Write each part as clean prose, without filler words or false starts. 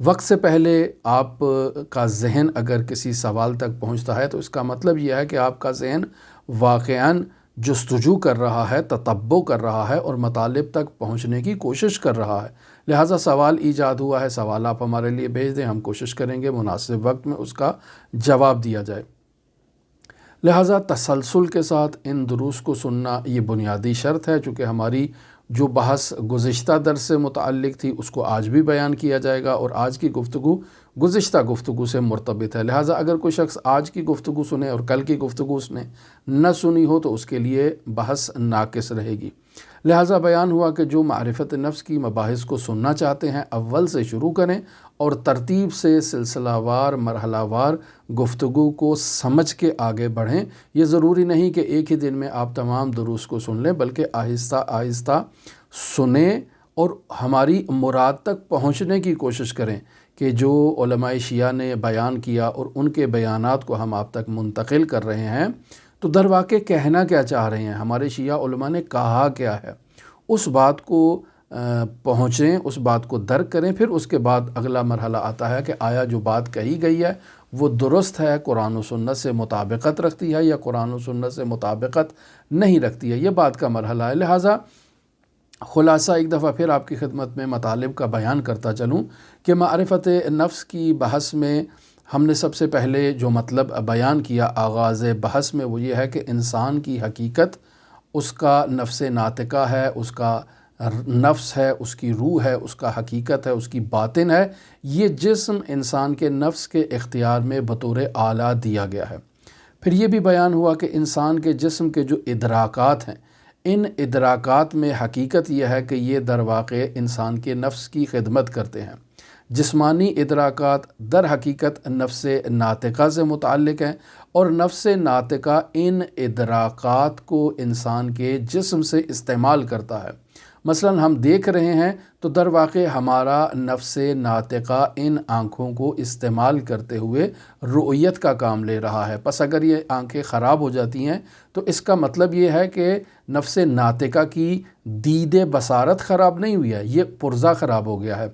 وقت سے پہلے آپ کا ذہن اگر کسی سوال تک پہنچتا ہے تو اس کا مطلب یہ ہے کہ آپ کا ذہن واقعاً جستجو کر رہا ہے، تتبع کر رہا ہے اور مطالب تک پہنچنے کی کوشش کر رہا ہے۔ لہٰذا سوال ایجاد ہوا ہے، سوال آپ ہمارے لیے بھیج دیں، ہم کوشش کریں گے مناسب وقت میں اس کا جواب دیا جائے۔ لہٰذا تسلسل کے ساتھ ان دروس کو سننا یہ بنیادی شرط ہے، چونکہ ہماری جو بحث گزشتہ درس سے متعلق تھی اس کو آج بھی بیان کیا جائے گا، اور آج کی گفتگو گزشتہ گفتگو سے مرتبط ہے۔ لہٰذا اگر کوئی شخص آج کی گفتگو سنے اور کل کی گفتگو اس نے نہ سنی ہو تو اس کے لیے بحث ناقص رہے گی۔ لہٰذا بیان ہوا کہ جو معرفت نفس کی مباحث کو سننا چاہتے ہیں اول سے شروع کریں اور ترتیب سے سلسلہ وار مرحلہ وار گفتگو کو سمجھ کے آگے بڑھیں۔ یہ ضروری نہیں کہ ایک ہی دن میں آپ تمام دروس کو سن لیں، بلکہ آہستہ آہستہ سنیں اور ہماری مراد تک پہنچنے کی کوشش کریں کہ جو علماء شیعہ نے بیان کیا اور ان کے بیانات کو ہم آپ تک منتقل کر رہے ہیں تو در واقع کہنا کیا چاہ رہے ہیں، ہمارے شیعہ علماء نے کہا کیا ہے، اس بات کو پہنچیں، اس بات کو درک کریں۔ پھر اس کے بعد اگلا مرحلہ آتا ہے کہ آیا جو بات کہی گئی ہے وہ درست ہے، قرآن و سنت سے مطابقت رکھتی ہے یا قرآن و سنت سے مطابقت نہیں رکھتی ہے، یہ بات کا مرحلہ ہے۔ لہٰذا خلاصہ ایک دفعہ پھر آپ کی خدمت میں مطالب کا بیان کرتا چلوں کہ معرفت نفس کی بحث میں ہم نے سب سے پہلے جو مطلب بیان کیا آغاز بحث میں وہ یہ ہے کہ انسان کی حقیقت اس کا نفس ناطقہ ہے، اس کا نفس ہے، اس کی روح ہے، اس کا حقیقت ہے، اس کی باطن ہے۔ یہ جسم انسان کے نفس کے اختیار میں بطور آلہ دیا گیا ہے۔ پھر یہ بھی بیان ہوا کہ انسان کے جسم کے جو ادراکات ہیں، ان ادراکات میں حقیقت یہ ہے کہ یہ در واقع انسان کے نفس کی خدمت کرتے ہیں۔ جسمانی ادراکات در حقیقت نفس ناطقہ سے متعلق ہیں، اور نفس ناطقہ ان ادراکات کو انسان کے جسم سے استعمال کرتا ہے۔ مثلا ہم دیکھ رہے ہیں تو در واقع ہمارا نفس ناطقہ ان آنکھوں کو استعمال کرتے ہوئے رؤیت کا کام لے رہا ہے۔ پس اگر یہ آنکھیں خراب ہو جاتی ہیں تو اس کا مطلب یہ ہے کہ نفس ناطقہ کی دید بصارت خراب نہیں ہوئی ہے، یہ پرزہ خراب ہو گیا ہے۔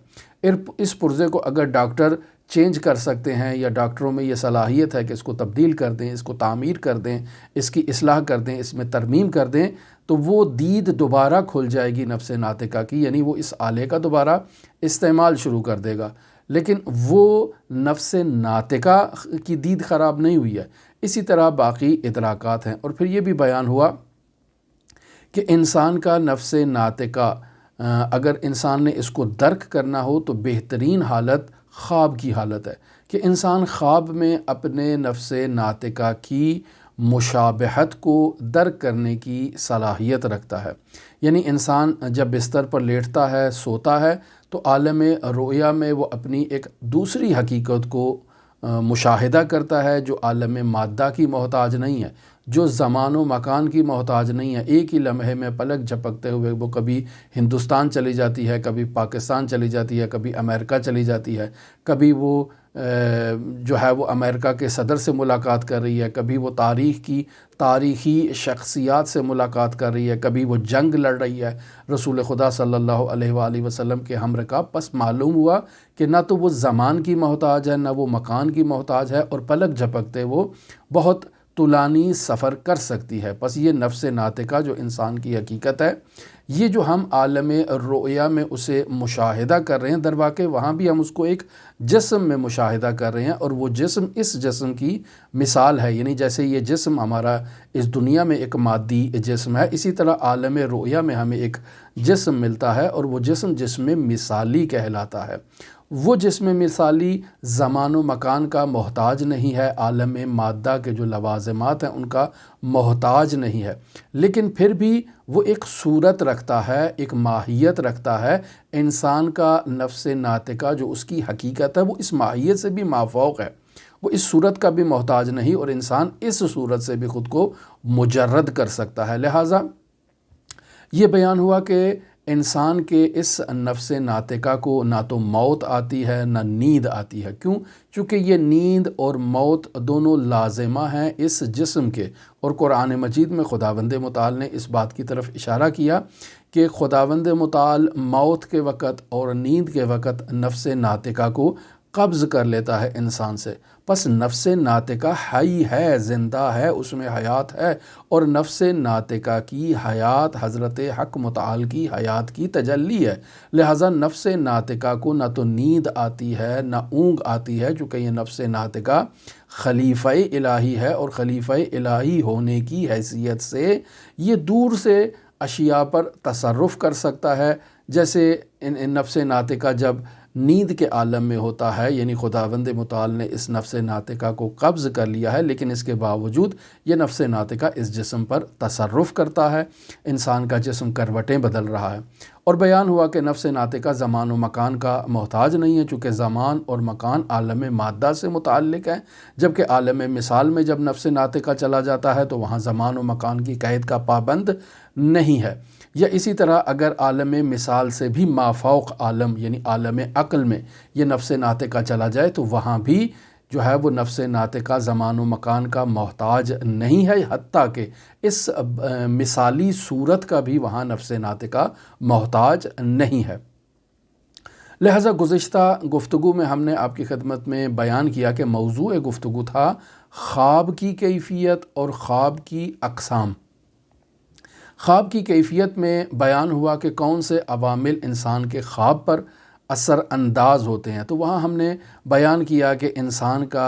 اس پرزے کو اگر ڈاکٹر چینج کر سکتے ہیں یا ڈاکٹروں میں یہ صلاحیت ہے کہ اس کو تبدیل کر دیں، اس کو تعمیر کر دیں، اس کی اصلاح کر دیں، اس میں ترمیم کر دیں، تو وہ دید دوبارہ کھل جائے گی نفس ناطقہ کی، یعنی وہ اس آلے کا دوبارہ استعمال شروع کر دے گا۔ لیکن وہ نفس ناطقہ کی دید خراب نہیں ہوئی ہے۔ اسی طرح باقی ادراکات ہیں۔ اور پھر یہ بھی بیان ہوا کہ انسان کا نفس ناطقہ اگر انسان نے اس کو درک کرنا ہو تو بہترین حالت خواب کی حالت ہے، کہ انسان خواب میں اپنے نفس ناطقہ کی مشابہت کو درک کرنے کی صلاحیت رکھتا ہے۔ یعنی انسان جب بستر پر لیٹتا ہے، سوتا ہے، تو عالم رؤیا میں وہ اپنی ایک دوسری حقیقت کو مشاہدہ کرتا ہے جو عالم مادہ کی محتاج نہیں ہے، جو زمان و مکان کی محتاج نہیں ہے۔ ایک ہی لمحے میں پلک جھپکتے ہوئے وہ کبھی ہندوستان چلی جاتی ہے، کبھی پاکستان چلی جاتی ہے، کبھی امریکہ چلی جاتی ہے، کبھی وہ جو ہے وہ امریکہ کے صدر سے ملاقات کر رہی ہے، کبھی وہ تاریخی شخصیات سے ملاقات کر رہی ہے، کبھی وہ جنگ لڑ رہی ہے رسول خدا صلی اللہ علیہ وآلہ وسلم کے ہمرکاب۔ پس معلوم ہوا کہ نہ تو وہ زمان کی محتاج ہے، نہ وہ مکان کی محتاج ہے، اور پلک جھپکتے وہ بہت طولانی سفر کر سکتی ہے۔ پس یہ نفس ناطقہ جو انسان کی حقیقت ہے، یہ جو ہم عالم رؤیا میں اسے مشاہدہ کر رہے ہیں، در واقع وہاں بھی ہم اس کو ایک جسم میں مشاہدہ کر رہے ہیں، اور وہ جسم اس جسم کی مثال ہے۔ یعنی جیسے یہ جسم ہمارا اس دنیا میں ایک مادی جسم ہے، اسی طرح عالم رؤیا میں ہمیں ایک جسم ملتا ہے، اور وہ جسم مثالی کہلاتا ہے۔ وہ جسم مثالی زمان و مکان کا محتاج نہیں ہے، عالم مادہ کے جو لوازمات ہیں ان کا محتاج نہیں ہے، لیکن پھر بھی وہ ایک صورت رکھتا ہے، ایک ماہیت رکھتا ہے۔ انسان کا نفس ناطقہ جو اس کی حقیقت ہے وہ اس ماہیت سے بھی مافوق ہے، وہ اس صورت کا بھی محتاج نہیں، اور انسان اس صورت سے بھی خود کو مجرد کر سکتا ہے۔ لہٰذا یہ بیان ہوا کہ انسان کے اس نفس ناطقہ کو نہ تو موت آتی ہے نہ نیند آتی ہے۔ کیوں؟ چونکہ یہ نیند اور موت دونوں لازمہ ہیں اس جسم کے، اور قرآن مجید میں خداوند متعال نے اس بات کی طرف اشارہ کیا کہ خداوند متعال موت کے وقت اور نیند کے وقت نفس ناطقہ کو قبض کر لیتا ہے انسان سے۔ پس نفس ناطقہ حی ہے، زندہ ہے، اس میں حیات ہے، اور نفس ناطقہ کی حیات حضرت حق متعال کی حیات کی تجلی ہے۔ لہٰذا نفس ناطقہ کو نہ تو نیند آتی ہے نہ اونگ آتی ہے، چونکہ یہ نفس ناطقہ خلیفہ الہی ہے، اور خلیفہ الہی ہونے کی حیثیت سے یہ دور سے اشیاء پر تصرف کر سکتا ہے۔ جیسے نفس ناطقہ جب نیند کے عالم میں ہوتا ہے، یعنی خداوند متعال نے اس نفس ناطقہ کو قبض کر لیا ہے، لیکن اس کے باوجود یہ نفس ناطقہ اس جسم پر تصرف کرتا ہے، انسان کا جسم کروٹیں بدل رہا ہے۔ اور بیان ہوا کہ نفس ناطقہ زمان و مکان کا محتاج نہیں ہے، چونکہ زمان اور مکان عالم مادہ سے متعلق ہیں، جبکہ عالم مثال میں جب نفس ناطقہ چلا جاتا ہے تو وہاں زمان و مکان کی قید کا پابند نہیں ہے۔ یا اسی طرح اگر عالم مثال سے بھی مافوق عالم یعنی عالم عقل میں یہ نفس ناطقہ چلا جائے تو وہاں بھی جو ہے وہ نفس ناطقہ زمان و مکان کا محتاج نہیں ہے، حتیٰ کہ اس مثالی صورت کا بھی وہاں نفس ناطقہ محتاج نہیں ہے۔ لہٰذا گزشتہ گفتگو میں ہم نے آپ کی خدمت میں بیان کیا کہ موضوع گفتگو تھا خواب کی کیفیت اور خواب کی اقسام۔ خواب کی کیفیت میں بیان ہوا کہ کون سے عوامل انسان کے خواب پر اثر انداز ہوتے ہیں، تو وہاں ہم نے بیان کیا کہ انسان کا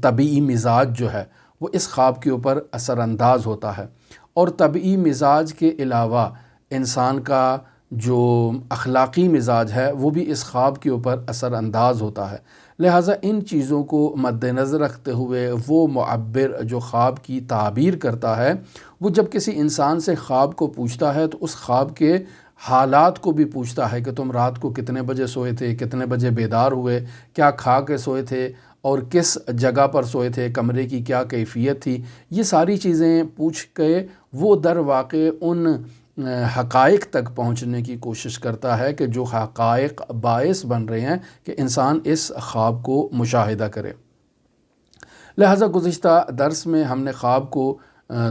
طبعی مزاج جو ہے وہ اس خواب کے اوپر اثر انداز ہوتا ہے، اور طبعی مزاج کے علاوہ انسان کا جو اخلاقی مزاج ہے وہ بھی اس خواب کے اوپر اثر انداز ہوتا ہے۔ لہٰذا ان چیزوں کو مد نظر رکھتے ہوئے وہ معبر جو خواب کی تعبیر کرتا ہے، وہ جب کسی انسان سے خواب کو پوچھتا ہے تو اس خواب کے حالات کو بھی پوچھتا ہے کہ تم رات کو کتنے بجے سوئے تھے، کتنے بجے بیدار ہوئے، کیا کھا کے سوئے تھے، اور کس جگہ پر سوئے تھے، کمرے کی کیا کیفیت تھی۔ یہ ساری چیزیں پوچھ کے وہ در واقع ان حقائق تک پہنچنے کی کوشش کرتا ہے کہ جو حقائق باعث بن رہے ہیں کہ انسان اس خواب کو مشاہدہ کرے۔ لہٰذا گزشتہ درس میں ہم نے خواب کو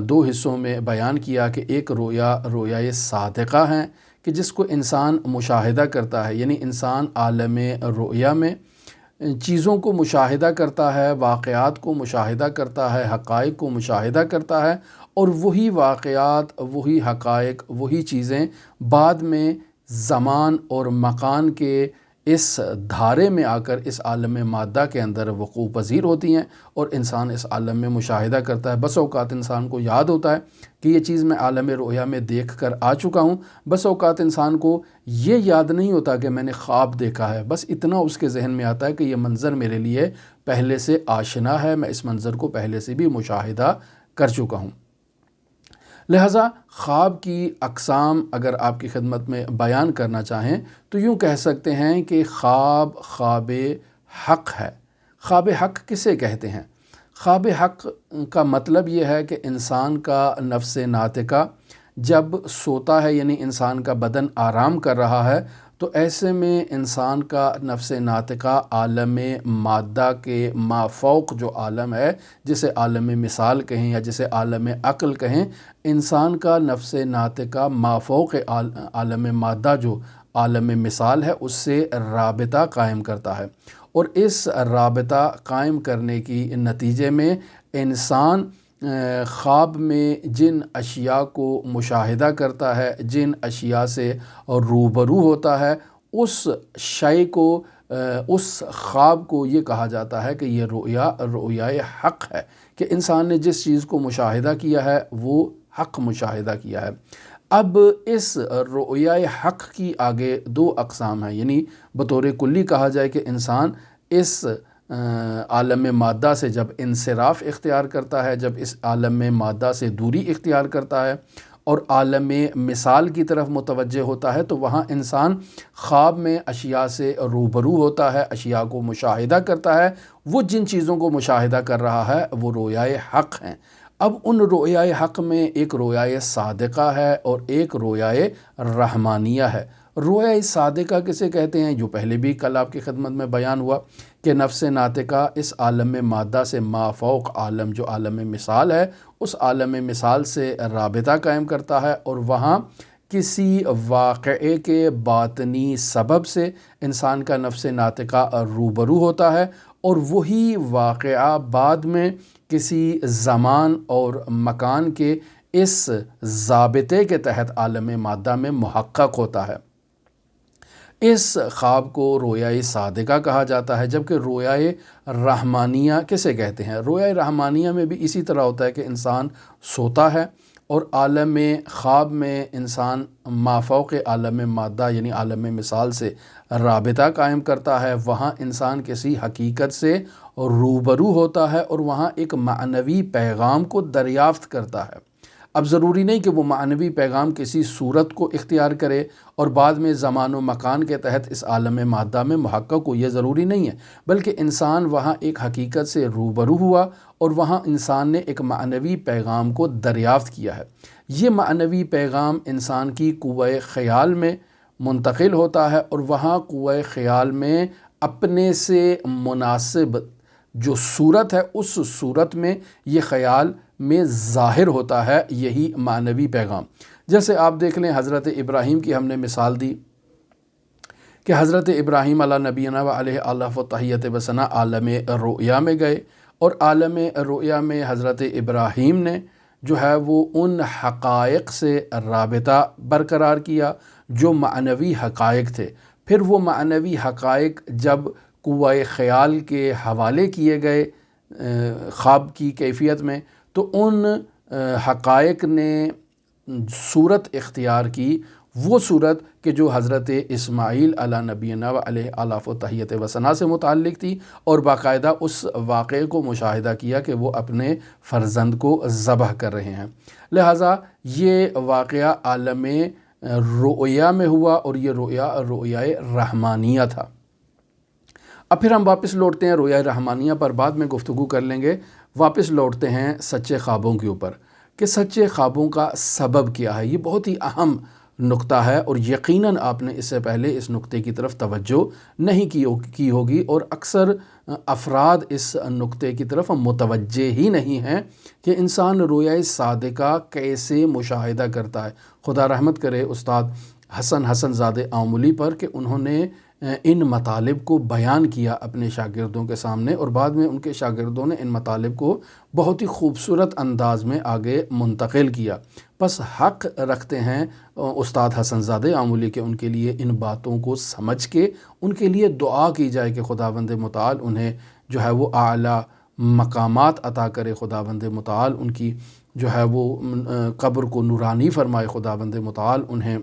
دو حصوں میں بیان کیا کہ ایک رویائے صادقہ ہیں کہ جس کو انسان مشاہدہ کرتا ہے، یعنی انسان عالم رؤیا میں چیزوں کو مشاہدہ کرتا ہے، واقعات کو مشاہدہ کرتا ہے، حقائق کو مشاہدہ کرتا ہے، اور وہی واقعات، وہی حقائق، وہی چیزیں بعد میں زمان اور مکان کے اس دھارے میں آ کر اس عالم مادہ کے اندر وقوع پذیر ہوتی ہیں، اور انسان اس عالم میں مشاہدہ کرتا ہے۔ بس اوقات انسان کو یاد ہوتا ہے کہ یہ چیز میں عالم رؤیا میں دیکھ کر آ چکا ہوں، بس اوقات انسان کو یہ یاد نہیں ہوتا کہ میں نے خواب دیکھا ہے، بس اتنا اس کے ذہن میں آتا ہے کہ یہ منظر میرے لیے پہلے سے آشنا ہے، میں اس منظر کو پہلے سے بھی مشاہدہ کر چکا ہوں۔ لہٰذا خواب کی اقسام اگر آپ کی خدمت میں بیان کرنا چاہیں تو یوں کہہ سکتے ہیں کہ خواب حق ہے۔ خواب حق کسے کہتے ہیں؟ خواب حق کا مطلب یہ ہے کہ انسان کا نفس ناطقہ جب سوتا ہے، یعنی انسان کا بدن آرام کر رہا ہے، تو ایسے میں انسان کا نفس ناطقہ عالم مادہ کے مافوق جو عالم ہے، جسے عالم مثال کہیں یا جسے عالم عقل کہیں، انسان کا نفس ناطقہ مافوق عالم مادہ جو عالم مثال ہے اس سے رابطہ قائم کرتا ہے، اور اس رابطہ قائم کرنے کی نتیجے میں انسان خواب میں جن اشیاء کو مشاہدہ کرتا ہے، جن اشیاء سے روبرو ہوتا ہے، اس شے کو، اس خواب کو یہ کہا جاتا ہے کہ یہ رؤیائے حق ہے، کہ انسان نے جس چیز کو مشاہدہ کیا ہے وہ حق مشاہدہ کیا ہے۔ اب اس رؤیائے حق کی آگے دو اقسام ہیں، یعنی بطور کلی کہا جائے کہ انسان اس عالم مادہ سے جب انصراف اختیار کرتا ہے، جب اس عالم مادہ سے دوری اختیار کرتا ہے اور عالم مثال کی طرف متوجہ ہوتا ہے، تو وہاں انسان خواب میں اشیاء سے روبرو ہوتا ہے، اشیاء کو مشاہدہ کرتا ہے، وہ جن چیزوں کو مشاہدہ کر رہا ہے وہ رویائے حق ہیں۔ اب ان رویائے حق میں ایک رویائے صادقہ ہے اور ایک رویائے رحمانیہ ہے۔ رویائے صادقہ کسے کہتے ہیں؟ جو پہلے بھی کل آپ کی خدمت میں بیان ہوا کہ نفس ناطقہ اس عالم مادہ سے مافوق عالم جو عالم مثال ہے، اس عالم مثال سے رابطہ قائم کرتا ہے، اور وہاں کسی واقعے کے باطنی سبب سے انسان کا نفس ناطقہ روبرو ہوتا ہے، اور وہی واقعہ بعد میں کسی زمان اور مکان کے اس ضابطے کے تحت عالم مادہ میں محقق ہوتا ہے۔ اس خواب کو رویائے صادقہ کہا جاتا ہے، جبکہ رویائے رحمانیہ کسے کہتے ہیں؟ رویائے رحمانیہ میں بھی اسی طرح ہوتا ہے کہ انسان سوتا ہے اور عالم خواب میں انسان مافوق عالم مادہ یعنی عالم مثال سے رابطہ قائم کرتا ہے۔ وہاں انسان کسی حقیقت سے روبرو ہوتا ہے اور وہاں ایک معنوی پیغام کو دریافت کرتا ہے۔ اب ضروری نہیں کہ وہ معنوی پیغام کسی صورت کو اختیار کرے اور بعد میں زمان و مکان کے تحت اس عالم مادہ میں محقق ہو، یہ ضروری نہیں ہے، بلکہ انسان وہاں ایک حقیقت سے روبرو ہوا اور وہاں انسان نے ایک معنوی پیغام کو دریافت کیا ہے۔ یہ معنوی پیغام انسان کی قوہ خیال میں منتقل ہوتا ہے اور وہاں قوہ خیال میں اپنے سے مناسب جو صورت ہے اس صورت میں یہ خیال میں ظاہر ہوتا ہے، یہی معنوی پیغام۔ جیسے آپ دیکھ لیں حضرت ابراہیم کی ہم نے مثال دی کہ حضرت ابراہیم علیہ نبینا و علیہ آلہ و تحیت و ثنا عالم رؤیا میں گئے، اور عالم رؤیا میں حضرت ابراہیم نے جو ہے وہ ان حقائق سے رابطہ برقرار کیا جو معنوی حقائق تھے۔ پھر وہ معنوی حقائق جب قوہ خیال کے حوالے کیے گئے خواب کی کیفیت میں، تو ان حقائق نے صورت اختیار کی، وہ صورت کہ جو حضرت اسماعیل علیہ نبینا و علیہ آلاف و تحیت و ثنا سے متعلق تھی، اور باقاعدہ اس واقعے کو مشاہدہ کیا کہ وہ اپنے فرزند کو ذبح کر رہے ہیں۔ لہٰذا یہ واقعہ عالم رؤیا میں ہوا اور یہ رؤیائے رحمانیہ تھا۔ اب پھر ہم واپس لوٹتے ہیں رؤیائے رحمانیہ پر، بعد میں گفتگو کر لیں گے۔ واپس لوٹتے ہیں سچے خوابوں کے اوپر کہ سچے خوابوں کا سبب کیا ہے۔ یہ بہت ہی اہم نقطہ ہے اور یقیناً آپ نے اس سے پہلے اس نقطے کی طرف توجہ نہیں کی ہوگی، اور اکثر افراد اس نقطے کی طرف متوجہ ہی نہیں ہیں کہ انسان رؤیائے صادقہ کیسے مشاہدہ کرتا ہے۔ خدا رحمت کرے استاد حسن زادہ آملی پر کہ انہوں نے ان مطالب کو بیان کیا اپنے شاگردوں کے سامنے، اور بعد میں ان کے شاگردوں نے ان مطالب کو بہت ہی خوبصورت انداز میں آگے منتقل کیا۔ پس حق رکھتے ہیں استاد حسن زادہ آملی کہ ان کے لیے ان باتوں کو سمجھ کے ان کے لیے دعا کی جائے کہ خداوند متعال انہیں جو ہے وہ اعلیٰ مقامات عطا کرے، خداوند متعال ان کی جو ہے وہ قبر کو نورانی فرمائے، خداوند متعال انہیں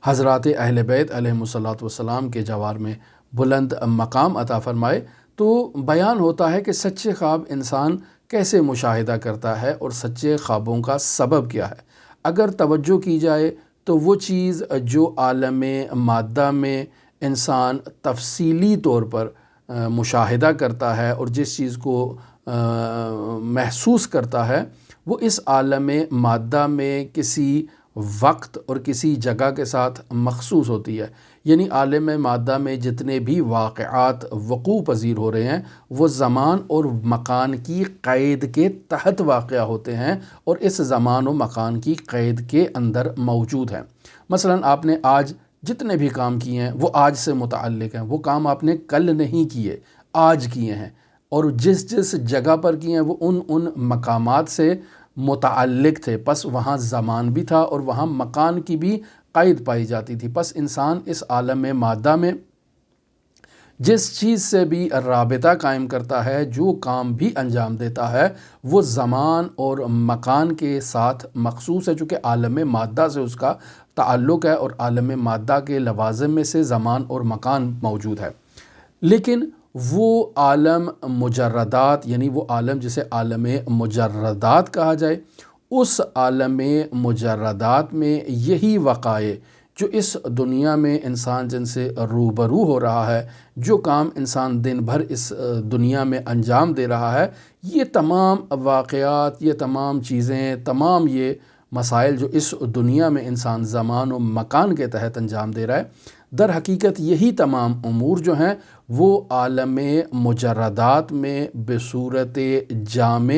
حضرات اہل بیت علیہم الصلاۃ والسلام کے جوار میں بلند مقام عطا فرمائے۔ تو بیان ہوتا ہے کہ سچے خواب انسان کیسے مشاہدہ کرتا ہے اور سچے خوابوں کا سبب کیا ہے۔ اگر توجہ کی جائے تو وہ چیز جو عالم مادہ میں انسان تفصیلی طور پر مشاہدہ کرتا ہے اور جس چیز کو محسوس کرتا ہے، وہ اس عالم مادہ میں کسی وقت اور کسی جگہ کے ساتھ مخصوص ہوتی ہے۔ یعنی عالم مادہ میں جتنے بھی واقعات وقوع پذیر ہو رہے ہیں وہ زمان اور مکان کی قید کے تحت واقع ہوتے ہیں اور اس زمان و مکان کی قید کے اندر موجود ہیں۔ مثلا آپ نے آج جتنے بھی کام کیے ہیں وہ آج سے متعلق ہیں، وہ کام آپ نے کل نہیں کیے، آج کیے ہیں، اور جس جگہ پر کیے ہیں وہ ان مقامات سے متعلق تھے، پس وہاں زمان بھی تھا اور وہاں مکان کی بھی قید پائی جاتی تھی۔ پس انسان اس عالم مادہ میں جس چیز سے بھی رابطہ قائم کرتا ہے، جو کام بھی انجام دیتا ہے، وہ زمان اور مکان کے ساتھ مخصوص ہے، چونکہ عالم مادہ سے اس کا تعلق ہے اور عالم مادہ کے لوازم میں سے زمان اور مکان موجود ہے۔ لیکن وہ عالم مجردات، یعنی وہ عالم جسے عالم مجردات کہا جائے، اس عالم مجردات میں یہی وقائع جو اس دنیا میں انسان جن سے روبرو ہو رہا ہے، جو کام انسان دن بھر اس دنیا میں انجام دے رہا ہے، یہ تمام واقعات، یہ تمام چیزیں، تمام یہ مسائل جو اس دنیا میں انسان زمان و مکان کے تحت انجام دے رہا ہے، در حقیقت یہی تمام امور جو ہیں وہ عالم مجردات میں بصورت جامع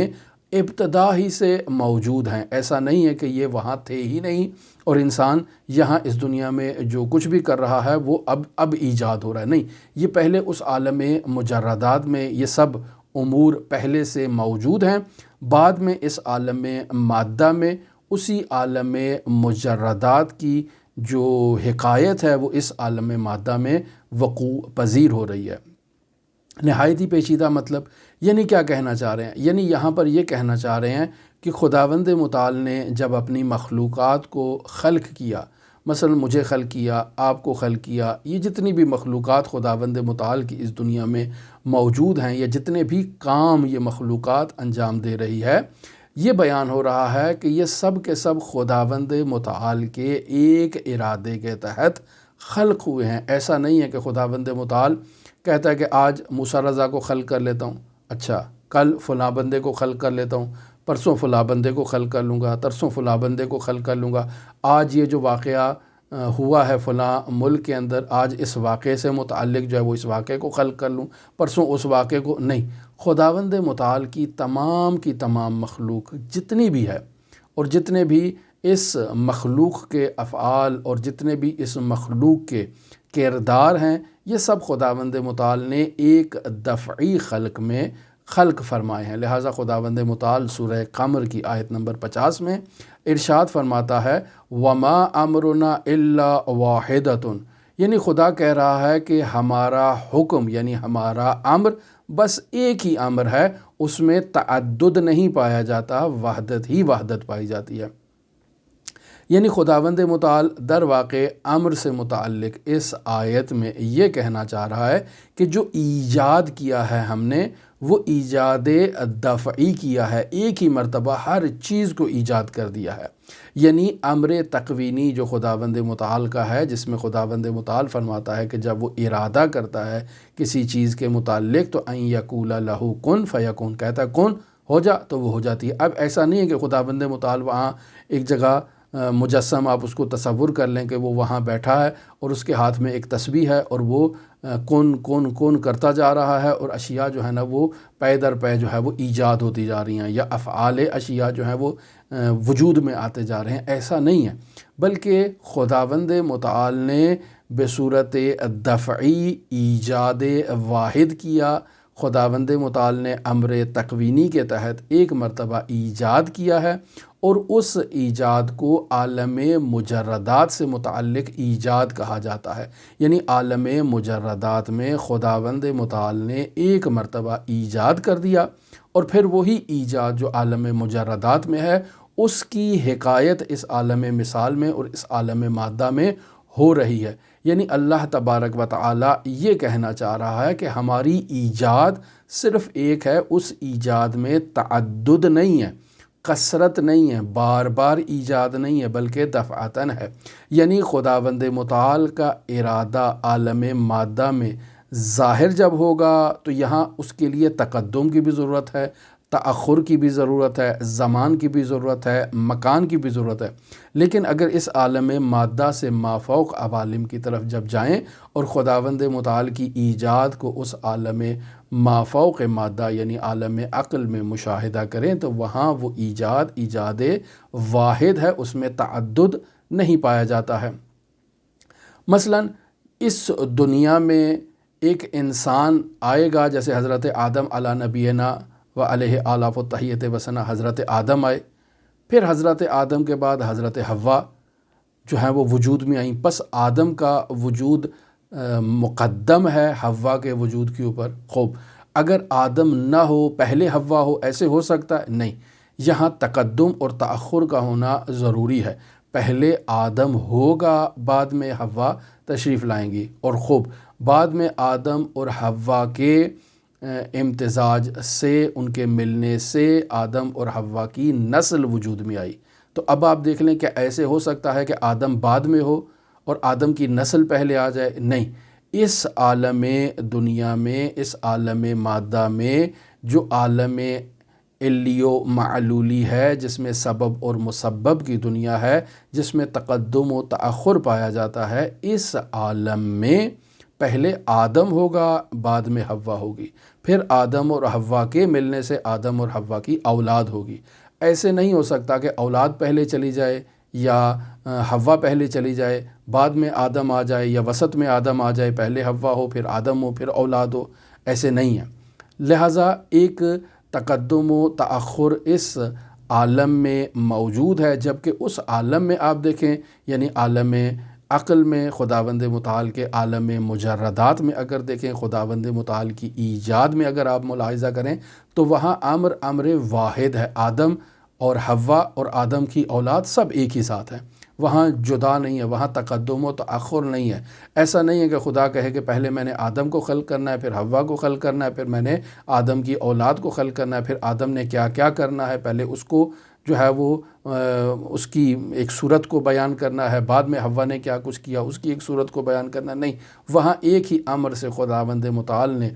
ابتدا ہی سے موجود ہیں، ایسا نہیں ہے کہ یہ وہاں تھے ہی نہیں اور انسان یہاں اس دنیا میں جو کچھ بھی کر رہا ہے وہ اب ایجاد ہو رہا ہے، نہیں، یہ پہلے اس عالم مجردات میں یہ سب امور پہلے سے موجود ہیں، بعد میں اس عالم مادہ میں اسی عالم مجردات کی جو حکایت ہے وہ اس عالم مادہ میں وقوع پذیر ہو رہی ہے۔ نہایت ہی پیچیدہ مطلب، یعنی کیا کہنا چاہ رہے ہیں؟ یعنی یہاں پر یہ کہنا چاہ رہے ہیں کہ خداوند متعال نے جب اپنی مخلوقات کو خلق کیا، مثلا مجھے خلق کیا، آپ کو خلق کیا، یہ جتنی بھی مخلوقات خداوند متعال کی اس دنیا میں موجود ہیں، یا جتنے بھی کام یہ مخلوقات انجام دے رہی ہے، یہ بیان ہو رہا ہے کہ یہ سب کے سب خداوند متعال کے ایک ارادے کے تحت خلق ہوئے ہیں۔ ایسا نہیں ہے کہ خداوند متعال کہتا ہے کہ آج موسیٰ رضا کو خلق کر لیتا ہوں، اچھا کل فلاں بندے کو خلق کر لیتا ہوں، پرسوں فلاں بندے کو خلق کر لوں گا، ترسوں فلاں بندے کو خلق کر لوں گا، آج یہ جو واقعہ ہوا ہے فلاں ملک کے اندر، آج اس واقعے سے متعلق جو ہے وہ اس واقعے کو خلق کر لوں، پرسوں اس واقعے کو، نہیں، خداوند متعال کی تمام مخلوق جتنی بھی ہے اور جتنے بھی اس مخلوق کے افعال اور جتنے بھی اس مخلوق کے کردار ہیں، یہ سب خداوند متعال نے ایک دفعی خلق میں خلق فرمائے ہیں۔ لہٰذا خداوند متعال سورہ قمر کی آیت نمبر 50 میں ارشاد فرماتا ہے وَمَا أَمْرُنَا إِلَّا وَاحِدَةٌ، یعنی خدا کہہ رہا ہے کہ ہمارا حکم یعنی ہمارا امر بس ایک ہی امر ہے، اس میں تعدد نہیں پایا جاتا، وحدت ہی وحدت پائی جاتی ہے۔ یعنی خداوند متعال در واقع امر سے متعلق اس آیت میں یہ کہنا چاہ رہا ہے کہ جو ایجاد کیا ہے ہم نے وہ ایجاد دفعی کیا ہے، ایک ہی مرتبہ ہر چیز کو ایجاد کر دیا ہے۔ یعنی امر تکوینی جو خداوند متعال کا ہے، جس میں خداوند متعال فرماتا ہے کہ جب وہ ارادہ کرتا ہے کسی چیز کے متعلق تو ان یقول لہ کن فیکون، کہتا ہے کن ہو جا تو وہ ہو جاتی ہے۔ اب ایسا نہیں ہے کہ خداوند متعال وہاں ایک جگہ مجسم، آپ اس کو تصور کر لیں کہ وہ وہاں بیٹھا ہے اور اس کے ہاتھ میں ایک تسبیح ہے اور وہ کون کون کون کرتا جا رہا ہے اور اشیاء جو ہے نا وہ پے در پے جو ہے وہ ایجاد ہوتی جا رہی ہیں، یا افعال اشیاء جو ہیں وہ وجود میں آتے جا رہے ہیں، ایسا نہیں ہے، بلکہ خداوند متعال نے بصورت دفعی ایجاد واحد کیا۔ خداوند متعال نے امر تکوینی کے تحت ایک مرتبہ ایجاد کیا ہے اور اس ایجاد کو عالم مجردات سے متعلق ایجاد کہا جاتا ہے۔ یعنی عالم مجردات میں خداوند متعال نے ایک مرتبہ ایجاد کر دیا اور پھر وہی ایجاد جو عالم مجردات میں ہے اس کی حکایت اس عالم مثال میں اور اس عالم مادہ میں ہو رہی ہے۔ یعنی اللہ تبارک و تعالی یہ کہنا چاہ رہا ہے کہ ہماری ایجاد صرف ایک ہے، اس ایجاد میں تعدد نہیں ہے، کثرت نہیں ہے، بار بار ایجاد نہیں ہے، بلکہ دفعتاً ہے۔ یعنی خداوند متعال کا ارادہ عالم مادہ میں ظاہر جب ہوگا تو یہاں اس کے لیے تقدم کی بھی ضرورت ہے، تأخر کی بھی ضرورت ہے، زمان کی بھی ضرورت ہے، مکان کی بھی ضرورت ہے۔ لیکن اگر اس عالم مادہ سے مافوق عوالم کی طرف جب جائیں اور خداوند متعال کی ایجاد کو اس عالم مافوق مادہ یعنی عالم عقل میں مشاہدہ کریں تو وہاں وہ ایجاد واحد ہے، اس میں تعدد نہیں پایا جاتا ہے۔ مثلا اس دنیا میں ایک انسان آئے گا، جیسے حضرت آدم علی نبینا و علیہ آلاف التحیت وسنہ، حضرت آدم آئے، پھر حضرت آدم کے بعد حضرت حوا جو ہیں وہ وجود میں آئیں، پس آدم کا وجود مقدم ہے حوا کے وجود کے اوپر۔ خوب، اگر آدم نہ ہو پہلے حوا ہو، ایسے ہو سکتا ہے؟ نہیں، یہاں تقدم اور تأخر کا ہونا ضروری ہے۔ پہلے آدم ہوگا، بعد میں حوا تشریف لائیں گی، اور خوب بعد میں آدم اور حوا کے امتزاج سے، ان کے ملنے سے آدم اور حوا کی نسل وجود میں آئی۔ تو اب آپ دیکھ لیں کہ ایسے ہو سکتا ہے کہ آدم بعد میں ہو اور آدم کی نسل پہلے آ جائے؟ نہیں، اس عالم دنیا میں، اس عالم مادہ میں جو عالم علی و معلولی ہے، جس میں سبب اور مسبب کی دنیا ہے، جس میں تقدم و تأخر پایا جاتا ہے، اس عالم میں پہلے آدم ہوگا، بعد میں حوا ہوگی، پھر آدم اور حوا کے ملنے سے آدم اور حوا کی اولاد ہوگی۔ ایسے نہیں ہو سکتا کہ اولاد پہلے چلی جائے یا حوا پہلے چلی جائے بعد میں آدم آ جائے، یا وسط میں آدم آ جائے پہلے حوا ہو پھر آدم ہو پھر اولاد ہو، ایسے نہیں ہے۔ لہٰذا ایک تقدم و تأخر اس عالم میں موجود ہے، جبکہ اس عالم میں آپ دیکھیں یعنی عالم عقل میں خداوند متعال کے عالم مجردات میں اگر دیکھیں، خداوند متعال کی ایجاد میں اگر آپ ملاحظہ کریں تو وہاں امر واحد ہے، آدم اور حوا اور آدم کی اولاد سب ایک ہی ساتھ ہیں، وہاں جدا نہیں ہے، وہاں تقدم و تأخر نہیں ہے۔ ایسا نہیں ہے کہ خدا کہے کہ پہلے میں نے آدم کو خلق کرنا ہے، پھر حوا کو خلق کرنا ہے، پھر میں نے آدم کی اولاد کو خلق کرنا ہے، پھر آدم نے کیا کیا کرنا ہے، پہلے اس کو جو ہے وہ اس کی ایک صورت کو بیان کرنا ہے، بعد میں حوا نے کیا کچھ کیا اس کی ایک صورت کو بیان کرنا، نہیں، وہاں ایک ہی امر سے خداوند متعال نے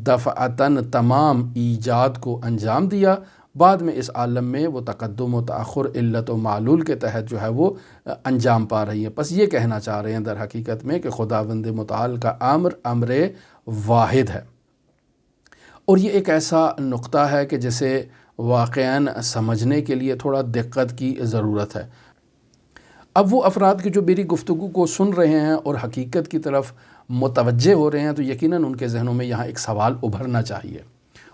دفعتاً تمام ایجاد کو انجام دیا۔ بعد میں اس عالم میں وہ تقدم و تأخر علت و معلول کے تحت جو ہے وہ انجام پا رہی ہے۔ بس یہ کہنا چاہ رہے ہیں در حقیقت میں کہ خداوند متعال کا امر واحد ہے، اور یہ ایک ایسا نقطہ ہے کہ جسے واقعاً سمجھنے کے لیے تھوڑا دقت کی ضرورت ہے۔ اب وہ افراد کہ جو میری گفتگو کو سن رہے ہیں اور حقیقت کی طرف متوجہ ہو رہے ہیں تو یقیناً ان کے ذہنوں میں یہاں ایک سوال ابھرنا چاہیے،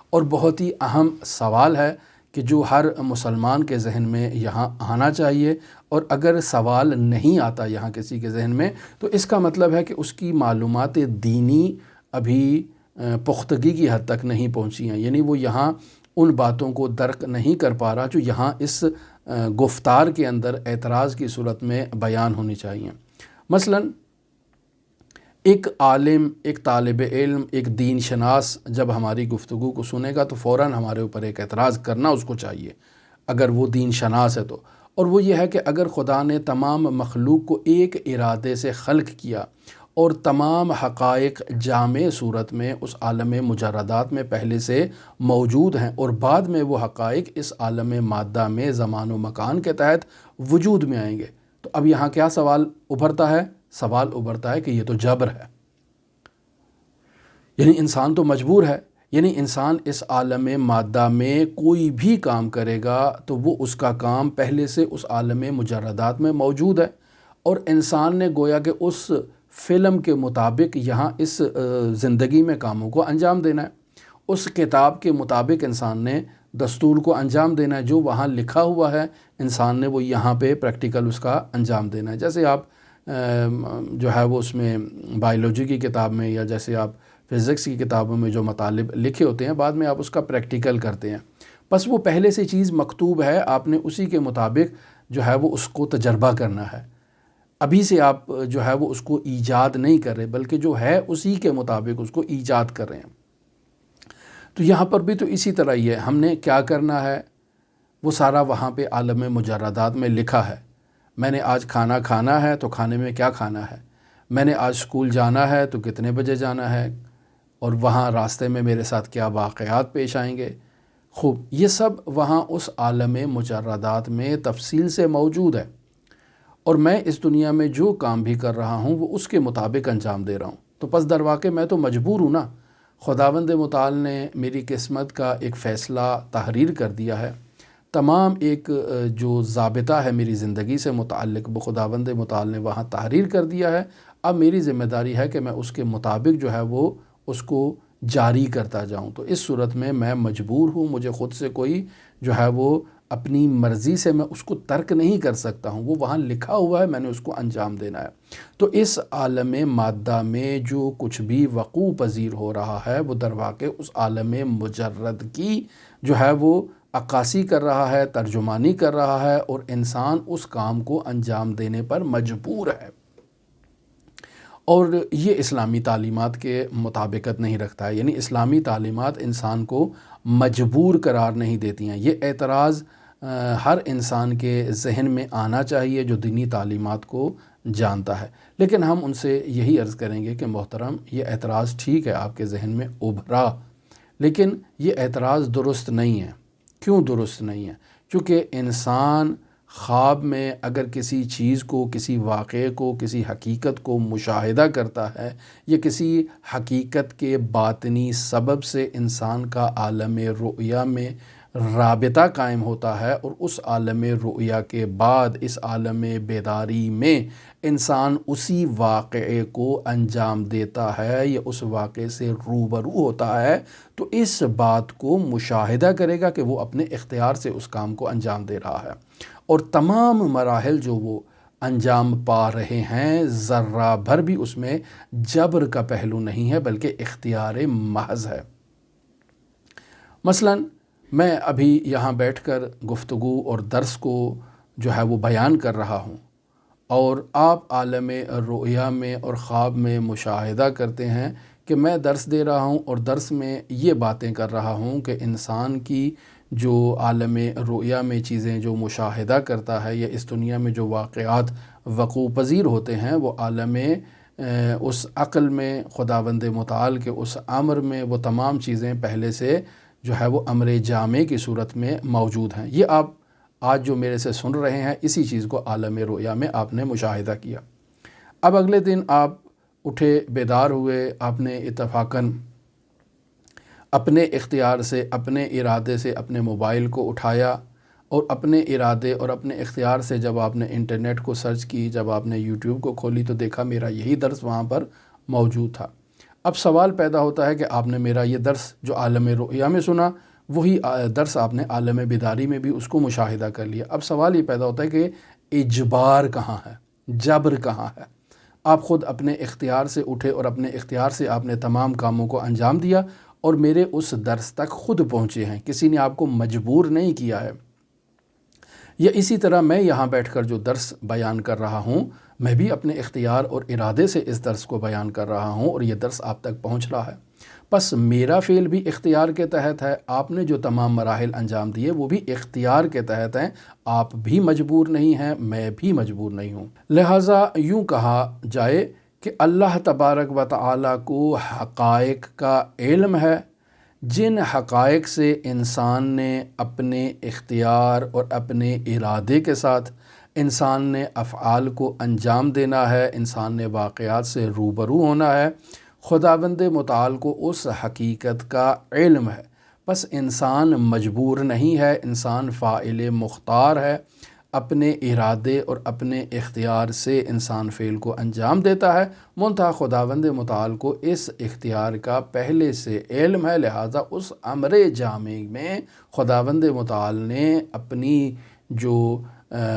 اور بہت ہی اہم سوال ہے کہ جو ہر مسلمان کے ذہن میں یہاں آنا چاہیے، اور اگر سوال نہیں آتا یہاں کسی کے ذہن میں تو اس کا مطلب ہے کہ اس کی معلومات دینی ابھی پختگی کی حد تک نہیں پہنچی ہیں، یعنی وہ یہاں ان باتوں کو درک نہیں کر پا رہا جو یہاں اس گفتار کے اندر اعتراض کی صورت میں بیان ہونی چاہیے۔ مثلاً ایک عالم، ایک طالب علم، ایک دین شناس جب ہماری گفتگو کو سنے گا تو فوراً ہمارے اوپر ایک اعتراض کرنا اس کو چاہیے اگر وہ دین شناس ہے تو، اور وہ یہ ہے کہ اگر خدا نے تمام مخلوق کو ایک ارادے سے خلق کیا اور تمام حقائق جامع صورت میں اس عالم مجردات میں پہلے سے موجود ہیں، اور بعد میں وہ حقائق اس عالم مادہ میں زمان و مکان کے تحت وجود میں آئیں گے، تو اب یہاں کیا سوال ابھرتا ہے؟ سوال ابھرتا ہے کہ یہ تو جبر ہے، یعنی انسان تو مجبور ہے، یعنی انسان اس عالم مادہ میں کوئی بھی کام کرے گا تو وہ اس کا کام پہلے سے اس عالم مجردات میں موجود ہے، اور انسان نے گویا کہ اس فلم کے مطابق یہاں اس زندگی میں کاموں کو انجام دینا ہے، اس کتاب کے مطابق انسان نے دستور کو انجام دینا ہے، جو وہاں لکھا ہوا ہے انسان نے وہ یہاں پہ پریکٹیکل اس کا انجام دینا ہے۔ جیسے آپ جو ہے وہ اس میں بائیولوجی کی کتاب میں یا جیسے آپ فزکس کی کتابوں میں جو مطالب لکھے ہوتے ہیں بعد میں آپ اس کا پریکٹیکل کرتے ہیں، بس وہ پہلے سے چیز مکتوب ہے، آپ نے اسی کے مطابق جو ہے وہ اس کو تجربہ کرنا ہے، ابھی سے آپ جو ہے وہ اس کو ایجاد نہیں کر رہے بلکہ جو ہے اسی کے مطابق اس کو ایجاد کر رہے ہیں۔ تو یہاں پر بھی تو اسی طرح ہی ہے، ہم نے کیا کرنا ہے وہ سارا وہاں پہ عالم مجردات میں لکھا ہے۔ میں نے آج کھانا کھانا ہے تو کھانے میں کیا کھانا ہے، میں نے آج اسکول جانا ہے تو کتنے بجے جانا ہے، اور وہاں راستے میں میرے ساتھ کیا واقعات پیش آئیں گے، خوب یہ سب وہاں اس عالم مجردات میں تفصیل سے موجود ہے، اور میں اس دنیا میں جو کام بھی کر رہا ہوں وہ اس کے مطابق انجام دے رہا ہوں، تو پس در واقع میں تو مجبور ہوں نا، خداوند متعال نے میری قسمت کا ایک فیصلہ تحریر کر دیا ہے، تمام ایک جو ضابطہ ہے میری زندگی سے متعلق وہ خداوند متعال نے وہاں تحریر کر دیا ہے، اب میری ذمہ داری ہے کہ میں اس کے مطابق جو ہے وہ اس کو جاری کرتا جاؤں، تو اس صورت میں مجبور ہوں، مجھے خود سے کوئی جو ہے وہ اپنی مرضی سے میں اس کو ترک نہیں کر سکتا ہوں، وہ وہاں لکھا ہوا ہے، میں نے اس کو انجام دینا ہے۔ تو اس عالم مادہ میں جو کچھ بھی وقوع پذیر ہو رہا ہے وہ در واقع اس عالم مجرد کی جو ہے وہ عکاسی کر رہا ہے، ترجمانی کر رہا ہے، اور انسان اس کام کو انجام دینے پر مجبور ہے، اور یہ اسلامی تعلیمات کے مطابقت نہیں رکھتا ہے، یعنی اسلامی تعلیمات انسان کو مجبور قرار نہیں دیتی ہیں۔ یہ اعتراض ہر انسان کے ذہن میں آنا چاہیے جو دینی تعلیمات کو جانتا ہے، لیکن ہم ان سے یہی عرض کریں گے کہ محترم یہ اعتراض ٹھیک ہے آپ کے ذہن میں ابھرا، لیکن یہ اعتراض درست نہیں ہے۔ کیوں درست نہیں ہے؟ کیونکہ انسان خواب میں اگر کسی چیز کو، کسی واقعے کو، کسی حقیقت کو مشاہدہ کرتا ہے، یا کسی حقیقت کے باطنی سبب سے انسان کا عالم رؤیا میں رابطہ قائم ہوتا ہے، اور اس عالم رؤیا کے بعد اس عالم بیداری میں انسان اسی واقعے کو انجام دیتا ہے یا اس واقعے سے روبرو ہوتا ہے، تو اس بات کو مشاہدہ کرے گا کہ وہ اپنے اختیار سے اس کام کو انجام دے رہا ہے، اور تمام مراحل جو وہ انجام پا رہے ہیں ذرہ بھر بھی اس میں جبر کا پہلو نہیں ہے بلکہ اختیار محض ہے۔ مثلاً میں ابھی یہاں بیٹھ کر گفتگو اور درس کو جو ہے وہ بیان کر رہا ہوں، اور آپ عالم رؤیا میں اور خواب میں مشاہدہ کرتے ہیں کہ میں درس دے رہا ہوں، اور درس میں یہ باتیں کر رہا ہوں کہ انسان کی جو عالم رؤیا میں چیزیں جو مشاہدہ کرتا ہے، یا اس دنیا میں جو واقعات وقوع پذیر ہوتے ہیں، وہ عالم اس عقل میں خداوند متعال کے اس امر میں وہ تمام چیزیں پہلے سے جو ہے وہ امر جامع کی صورت میں موجود ہیں۔ یہ آپ آج جو میرے سے سن رہے ہیں، اسی چیز کو عالم رؤیا میں آپ نے مشاہدہ کیا۔ اب اگلے دن آپ اٹھے، بیدار ہوئے، آپ نے اتفاقاً اپنے اختیار سے، اپنے ارادے سے اپنے موبائل کو اٹھایا، اور اپنے ارادے اور اپنے اختیار سے جب آپ نے انٹرنیٹ کو سرچ کی، جب آپ نے یوٹیوب کو کھولی تو دیکھا میرا یہی درس وہاں پر موجود تھا۔ اب سوال پیدا ہوتا ہے کہ آپ نے میرا یہ درس جو عالم رؤیا میں سنا، وہی درس آپ نے عالم بیداری میں بھی اس کو مشاہدہ کر لیا۔ اب سوال یہ پیدا ہوتا ہے کہ اجبار کہاں ہے، جبر کہاں ہے؟ آپ خود اپنے اختیار سے اٹھے اور اپنے اختیار سے آپ نے تمام کاموں کو انجام دیا، اور میرے اس درس تک خود پہنچے ہیں، کسی نے آپ کو مجبور نہیں کیا ہے۔ یا اسی طرح میں یہاں بیٹھ کر جو درس بیان کر رہا ہوں، میں بھی اپنے اختیار اور ارادے سے اس درس کو بیان کر رہا ہوں، اور یہ درس آپ تک پہنچ رہا ہے۔ بس میرا فعل بھی اختیار کے تحت ہے، آپ نے جو تمام مراحل انجام دیے وہ بھی اختیار کے تحت ہیں، آپ بھی مجبور نہیں ہیں، میں بھی مجبور نہیں ہوں۔ لہٰذا یوں کہا جائے کہ اللہ تبارک و تعالیٰ کو حقائق کا علم ہے، جن حقائق سے انسان نے اپنے اختیار اور اپنے ارادے کے ساتھ انسان نے افعال کو انجام دینا ہے، انسان نے واقعات سے روبرو ہونا ہے، خداوند متعال کو اس حقیقت کا علم ہے۔ بس انسان مجبور نہیں ہے، انسان فاعل مختار ہے، اپنے ارادے اور اپنے اختیار سے انسان فعل کو انجام دیتا ہے، منتہا خداوند متعال کو اس اختیار کا پہلے سے علم ہے، لہٰذا اس امر جامع میں خداوند متعال نے اپنی جو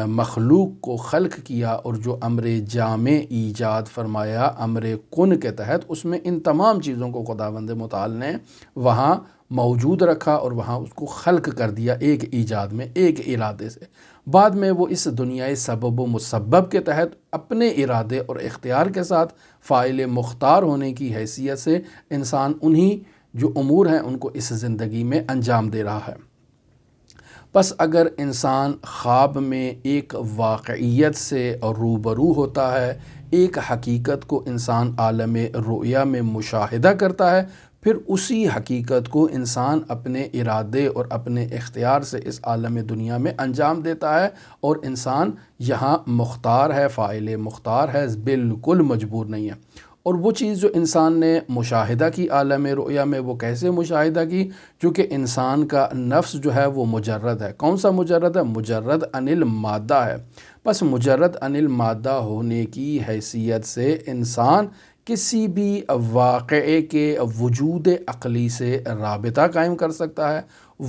مخلوق کو خلق کیا اور جو امر جامع ایجاد فرمایا امر کن کے تحت، اس میں ان تمام چیزوں کو خداوند متعال نے وہاں موجود رکھا اور وہاں اس کو خلق کر دیا ایک ایجاد میں، ایک ارادے سے۔ بعد میں وہ اس دنیائے سبب و مسبب کے تحت اپنے ارادے اور اختیار کے ساتھ فاعل مختار ہونے کی حیثیت سے انسان انہی جو امور ہیں ان کو اس زندگی میں انجام دے رہا ہے۔ پس اگر انسان خواب میں ایک واقعیت سے روبرو ہوتا ہے، ایک حقیقت کو انسان عالم رؤیا میں مشاہدہ کرتا ہے، پھر اسی حقیقت کو انسان اپنے ارادے اور اپنے اختیار سے اس عالم دنیا میں انجام دیتا ہے، اور انسان یہاں مختار ہے، فاعل مختار ہے، بالکل مجبور نہیں ہے۔ اور وہ چیز جو انسان نے مشاہدہ کی عالم رؤیا میں، وہ کیسے مشاہدہ کی؟ چونکہ انسان کا نفس جو ہے وہ مجرد ہے۔ کون سا مجرد ہے؟ مجرد عن المادہ ہے۔ بس مجرد عن المادہ ہونے کی حیثیت سے انسان کسی بھی واقعے کے وجود عقلی سے رابطہ قائم کر سکتا ہے،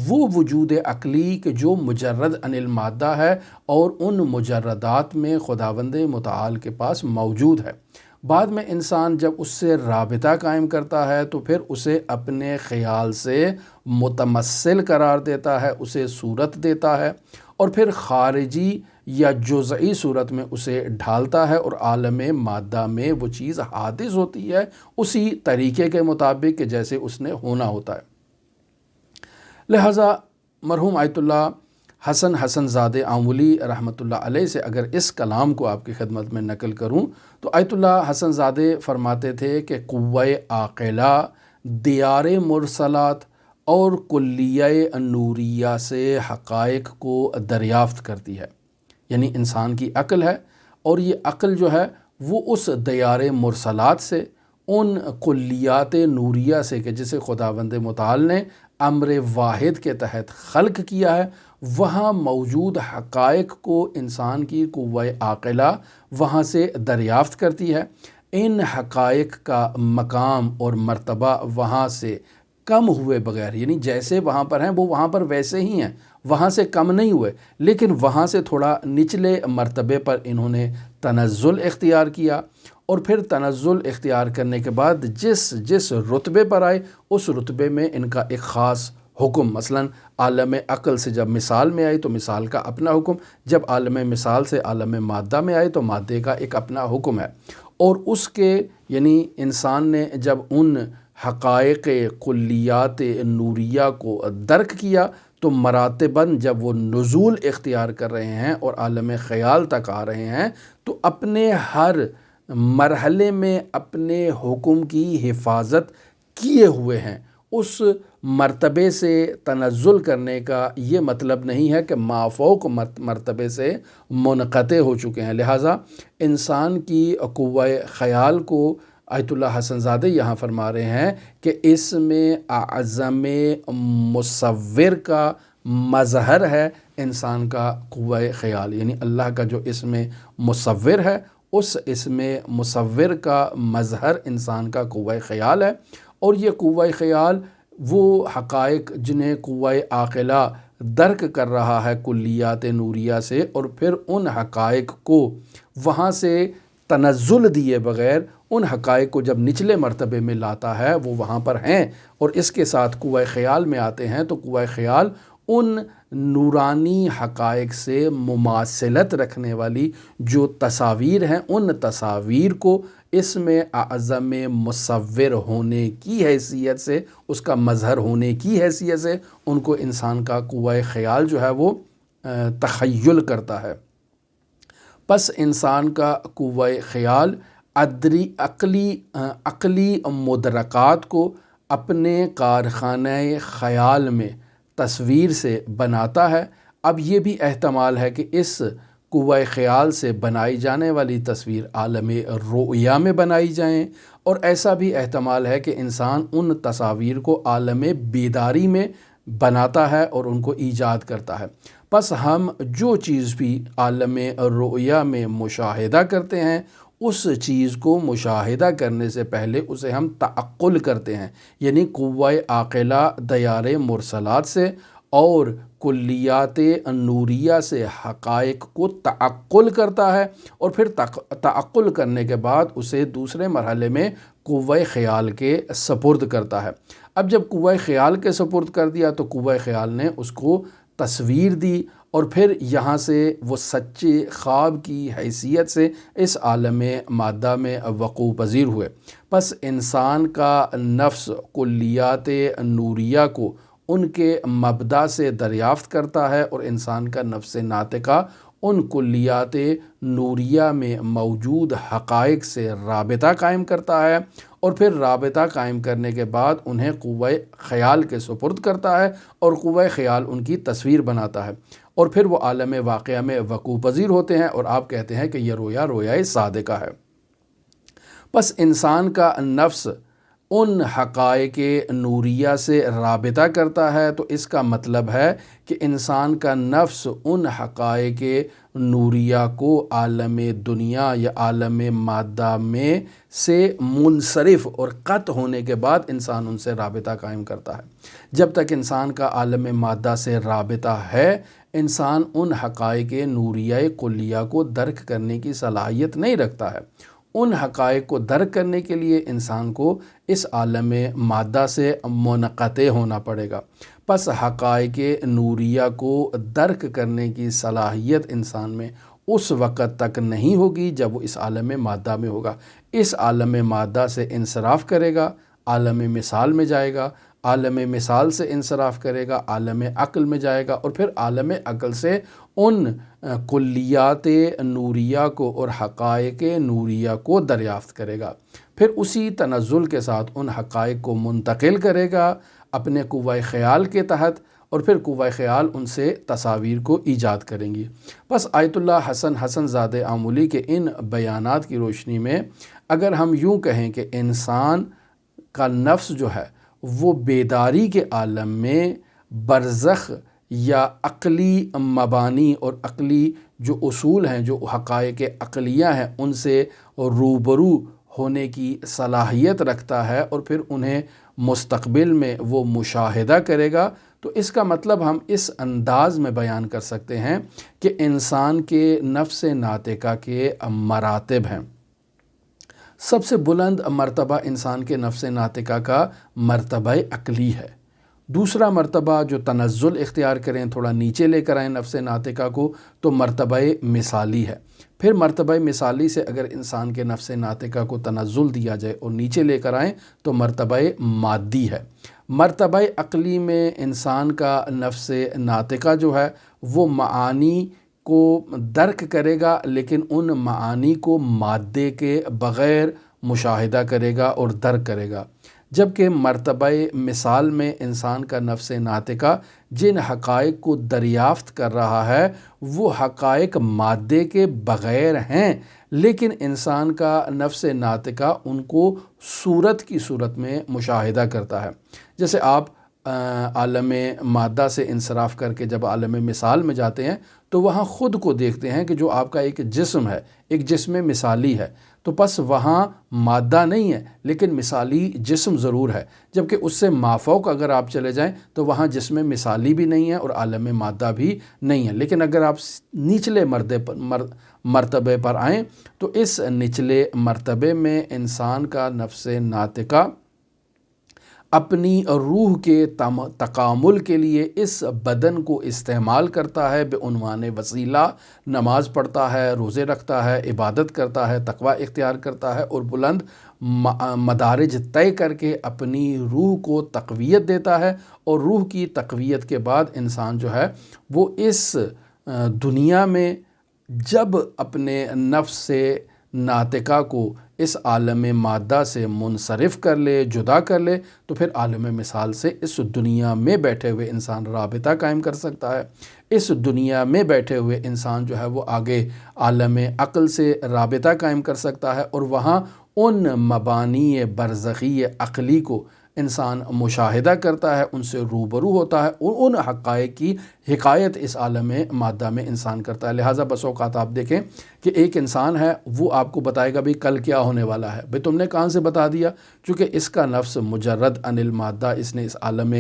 وہ وجود عقلی کہ جو مجرد عن المادہ ہے، اور ان مجردات میں خداوند متعال کے پاس موجود ہے۔ بعد میں انسان جب اس سے رابطہ قائم کرتا ہے تو پھر اسے اپنے خیال سے متمثل قرار دیتا ہے، اسے صورت دیتا ہے، اور پھر خارجی یا جزئی صورت میں اسے ڈھالتا ہے، اور عالم مادہ میں وہ چیز حادث ہوتی ہے اسی طریقے کے مطابق کہ جیسے اس نے ہونا ہوتا ہے۔ لہٰذا مرحوم آیت اللہ حسن زادہ آمولی رحمۃ اللہ علیہ سے اگر اس کلام کو آپ کی خدمت میں نقل کروں تو آیت اللہ حسن زادہ فرماتے تھے کہ قوہ عاقلہ دیار مرسلات اور کلیہ نوریہ سے حقائق کو دریافت کرتی ہے، یعنی انسان کی عقل ہے، اور یہ عقل جو ہے وہ اس دیار مرسلات سے، ان کلیات نوریہ سے کہ جسے خداوند متعال نے امر واحد کے تحت خلق کیا ہے، وہاں موجود حقائق کو انسان کی قوہ عاقلہ وہاں سے دریافت کرتی ہے۔ ان حقائق کا مقام اور مرتبہ وہاں سے کم ہوئے بغیر، یعنی جیسے وہاں پر ہیں وہ وہاں پر ویسے ہی ہیں، وہاں سے کم نہیں ہوئے، لیکن وہاں سے تھوڑا نچلے مرتبے پر انہوں نے تنزل اختیار کیا، اور پھر تنزل اختیار کرنے کے بعد جس رتبے پر آئے اس رتبے میں ان کا ایک خاص حکم، مثلا عالم عقل سے جب مثال میں آئی تو مثال کا اپنا حکم، جب عالم مثال سے عالم مادہ میں آئے تو مادے کا ایک اپنا حکم ہے، اور اس کے یعنی انسان نے جب ان حقائق کلیات نوریہ کو درک کیا تو مراتباً جب وہ نزول اختیار کر رہے ہیں اور عالم خیال تک آ رہے ہیں تو اپنے ہر مرحلے میں اپنے حکم کی حفاظت کیے ہوئے ہیں۔ اس مرتبے سے تنزل کرنے کا یہ مطلب نہیں ہے کہ مافوق مرتبے سے منقطع ہو چکے ہیں، لہٰذا انسان کی قوہ خیال کو آیت اللہ حسن زادہ یہاں فرما رہے ہیں کہ اس میں اعظم مصور کا مظہر ہے انسان کا قوہ خیال، یعنی اللہ کا جو اسم مصور ہے اس اسم مصور کا مظہر انسان کا قوہ خیال ہے، اور یہ قوہ خیال وہ حقائق جنہیں قوہ عاقلہ درک کر رہا ہے کلیات نوریہ سے، اور پھر ان حقائق کو وہاں سے تنزل دیے بغیر ان حقائق کو جب نچلے مرتبے میں لاتا ہے وہ وہاں پر ہیں، اور اس کے ساتھ قوہ خیال میں آتے ہیں تو قوہ خیال ان نورانی حقائق سے مماثلت رکھنے والی جو تصاویر ہیں ان تصاویر کو اس میں اعظم مصور ہونے کی حیثیت سے، اس کا مظہر ہونے کی حیثیت سے ان کو انسان کا قوہ خیال جو ہے وہ تخیل کرتا ہے۔ پس انسان کا قوہ خیال عقلی مدرکات کو اپنے کارخانہ خیال میں تصویر سے بناتا ہے۔ اب یہ بھی احتمال ہے کہ اس قوہ خیال سے بنائی جانے والی تصویر عالم رؤیا میں بنائی جائیں، اور ایسا بھی احتمال ہے کہ انسان ان تصاویر کو عالم بیداری میں بناتا ہے اور ان کو ایجاد کرتا ہے۔ پس ہم جو چیز بھی عالم رؤیا میں مشاہدہ کرتے ہیں اس چیز کو مشاہدہ کرنے سے پہلے اسے ہم تعقل کرتے ہیں، یعنی قوہ عاقلہ دیار مرسلات سے اور کلیات نوریہ سے حقائق کو تعقل کرتا ہے، اور پھر تعقل کرنے کے بعد اسے دوسرے مرحلے میں قوہ خیال کے سپرد کرتا ہے۔ اب جب قوہ خیال کے سپرد کر دیا تو قوہ خیال نے اس کو تصویر دی، اور پھر یہاں سے وہ سچے خواب کی حیثیت سے اس عالم مادہ میں وقوع پذیر ہوئے۔ پس انسان کا نفس کلیات نوریہ کو ان کے مبدا سے دریافت کرتا ہے، اور انسان کا نفس ناطقہ ان کلیات نوریہ میں موجود حقائق سے رابطہ قائم کرتا ہے، اور پھر رابطہ قائم کرنے کے بعد انہیں قوہ خیال کے سپرد کرتا ہے، اور قوہ خیال ان کی تصویر بناتا ہے، اور پھر وہ عالم واقعہ میں وقوع پذیر ہوتے ہیں، اور آپ کہتے ہیں کہ یہ رویا صادقہ ہے۔ پس انسان کا نفس ان حقائق نوریہ سے رابطہ کرتا ہے تو اس کا مطلب ہے کہ انسان کا نفس ان حقائق نوریہ کو عالم دنیا یا عالم مادہ میں سے منصرف اور قطع ہونے کے بعد انسان ان سے رابطہ قائم کرتا ہے۔ جب تک انسان کا عالم مادہ سے رابطہ ہے انسان ان حقائق نوریہ کلیہ کو درک کرنے کی صلاحیت نہیں رکھتا ہے۔ ان حقائق کو درک کرنے کے لیے انسان کو اس عالم مادہ سے منقطع ہونا پڑے گا۔ پس حقائق نوریہ کو درک کرنے کی صلاحیت انسان میں اس وقت تک نہیں ہوگی جب وہ اس عالم مادہ میں ہوگا۔ اس عالم مادہ سے انصراف کرے گا، عالم مثال میں جائے گا، عالم مثال سے انصراف کرے گا، عالم عقل میں جائے گا، اور پھر عالم عقل سے ان کلیات نوریہ کو اور حقائق نوریہ کو دریافت کرے گا، پھر اسی تنزل کے ساتھ ان حقائق کو منتقل کرے گا اپنے قوہ خیال کے تحت، اور پھر قوہ خیال ان سے تصاویر کو ایجاد کریں گی۔ بس آیت اللہ حسن زادہ آمولی کے ان بیانات کی روشنی میں اگر ہم یوں کہیں کہ انسان کا نفس جو ہے وہ بیداری کے عالم میں برزخ یا عقلی مبانی اور عقلی جو اصول ہیں، جو حقائق عقلیہ ہیں، ان سے روبرو ہونے کی صلاحیت رکھتا ہے اور پھر انہیں مستقبل میں وہ مشاہدہ کرے گا، تو اس کا مطلب ہم اس انداز میں بیان کر سکتے ہیں کہ انسان کے نفس ناطقہ کے مراتب ہیں۔ سب سے بلند مرتبہ انسان کے نفس ناطقہ کا مرتبہ عقلی ہے۔ دوسرا مرتبہ جو تنزل اختیار کریں، تھوڑا نیچے لے کر آئیں نفس ناطقہ کو، تو مرتبہ مثالی ہے۔ پھر مرتبہ مثالی سے اگر انسان کے نفس ناطقہ کو تنزل دیا جائے اور نیچے لے کر آئیں تو مرتبہ مادی ہے۔ مرتبہ عقلی میں انسان کا نفس ناطقہ جو ہے وہ معانی کو درک کرے گا، لیکن ان معانی کو مادے کے بغیر مشاہدہ کرے گا اور درک کرے گا، جبکہ مرتبہ مثال میں انسان کا نفس ناطقہ جن حقائق کو دریافت کر رہا ہے وہ حقائق مادے کے بغیر ہیں، لیکن انسان کا نفس ناطقہ ان کو صورت کی صورت میں مشاہدہ کرتا ہے۔ جیسے آپ عالم مادہ سے انصراف کر کے جب عالم مثال میں جاتے ہیں تو وہاں خود کو دیکھتے ہیں کہ جو آپ کا ایک جسم ہے، ایک جسم مثالی ہے، تو بس وہاں مادہ نہیں ہے لیکن مثالی جسم ضرور ہے، جبکہ اس سے مافوق اگر آپ چلے جائیں تو وہاں جسم مثالی بھی نہیں ہے اور عالم مادہ بھی نہیں ہے۔ لیکن اگر آپ نچلے مرتبے پر آئیں تو اس نچلے مرتبے میں انسان کا نفس ناطقہ اپنی روح کے تکامل کے لیے اس بدن کو استعمال کرتا ہے، بعنوان وسیلہ نماز پڑھتا ہے، روزے رکھتا ہے، عبادت کرتا ہے، تقوی اختیار کرتا ہے اور بلند مدارج طے کر کے اپنی روح کو تقویت دیتا ہے، اور روح کی تقویت کے بعد انسان جو ہے وہ اس دنیا میں جب اپنے نفس سے ناطقہ کو اس عالم مادہ سے منصرف کر لے، جدا کر لے، تو پھر عالم مثال سے اس دنیا میں بیٹھے ہوئے انسان رابطہ قائم کر سکتا ہے۔ اس دنیا میں بیٹھے ہوئے انسان جو ہے وہ آگے عالم عقل سے رابطہ قائم کر سکتا ہے، اور وہاں ان مبانی برزخی عقلی کو انسان مشاہدہ کرتا ہے، ان سے روبرو ہوتا ہے، اور ان حقائق کی حکایت اس عالم مادہ میں انسان کرتا ہے۔ لہٰذا بس اوقات آپ دیکھیں کہ ایک انسان ہے، وہ آپ کو بتائے گا بھی کل کیا ہونے والا ہے، بھئی تم نے کہاں سے بتا دیا؟ چونکہ اس کا نفس مجرد عن المادہ، اس نے اس عالم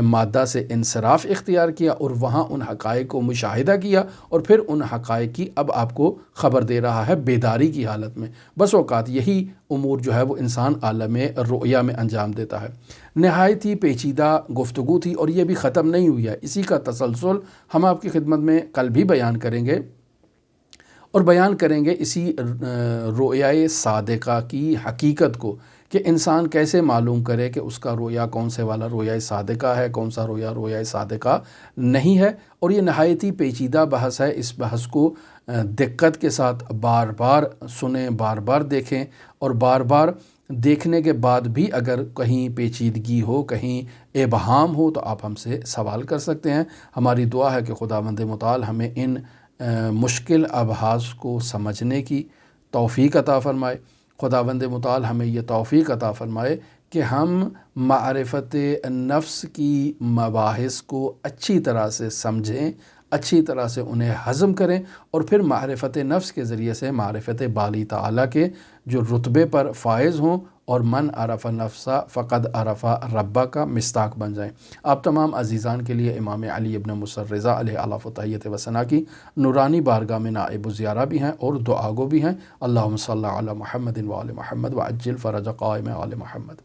مادہ سے انصراف اختیار کیا اور وہاں ان حقائق کو مشاہدہ کیا، اور پھر ان حقائق کی اب آپ کو خبر دے رہا ہے بیداری کی حالت میں۔ بس اوقات یہی امور جو ہے وہ انسان عالم رؤیا میں انجام دیتا ہے۔ نہایت ہی پیچیدہ گفتگو تھی اور یہ بھی ختم نہیں ہوئی ہے، اسی کا تسلسل ہم آپ کی خدمت میں کل بھی بیان کریں گے، اور بیان کریں گے اسی رؤیائے صادقہ کی حقیقت کو، کہ انسان کیسے معلوم کرے کہ اس کا رویا کون سے والا رویائے صادقہ ہے، کون سا رویا رویائے صادقہ نہیں ہے۔ اور یہ نہایت ہی پیچیدہ بحث ہے، اس بحث کو دقت کے ساتھ بار بار سنیں، بار بار دیکھیں، اور بار بار دیکھنے کے بعد بھی اگر کہیں پیچیدگی ہو، کہیں ابہام ہو، تو آپ ہم سے سوال کر سکتے ہیں۔ ہماری دعا ہے کہ خداوند متعال ہمیں ان مشکل ابحاث کو سمجھنے کی توفیق عطا فرمائے۔ خداوند متعال ہمیں یہ توفیق عطا فرمائے کہ ہم معرفت نفس کی مباحث کو اچھی طرح سے سمجھیں، اچھی طرح سے انہیں ہضم کریں، اور پھر معرفت نفس کے ذریعے سے معرفت باری تعالیٰ کے جو رتبے پر فائز ہوں، اور من عرف نفسا فقد عرف ربہ کا مصداق بن جائیں۔ آپ تمام عزیزان کے لیے امام علی ابن موسیٰ الرضا علیہ الاف و تحیت و ثنا کی نورانی بارگاہ میں نائب و زیارہ بھی ہیں اور دعا گو بھی ہیں۔ اللہم صلی علی محمد و آل محمد وعجل فرج قائم آل محمد۔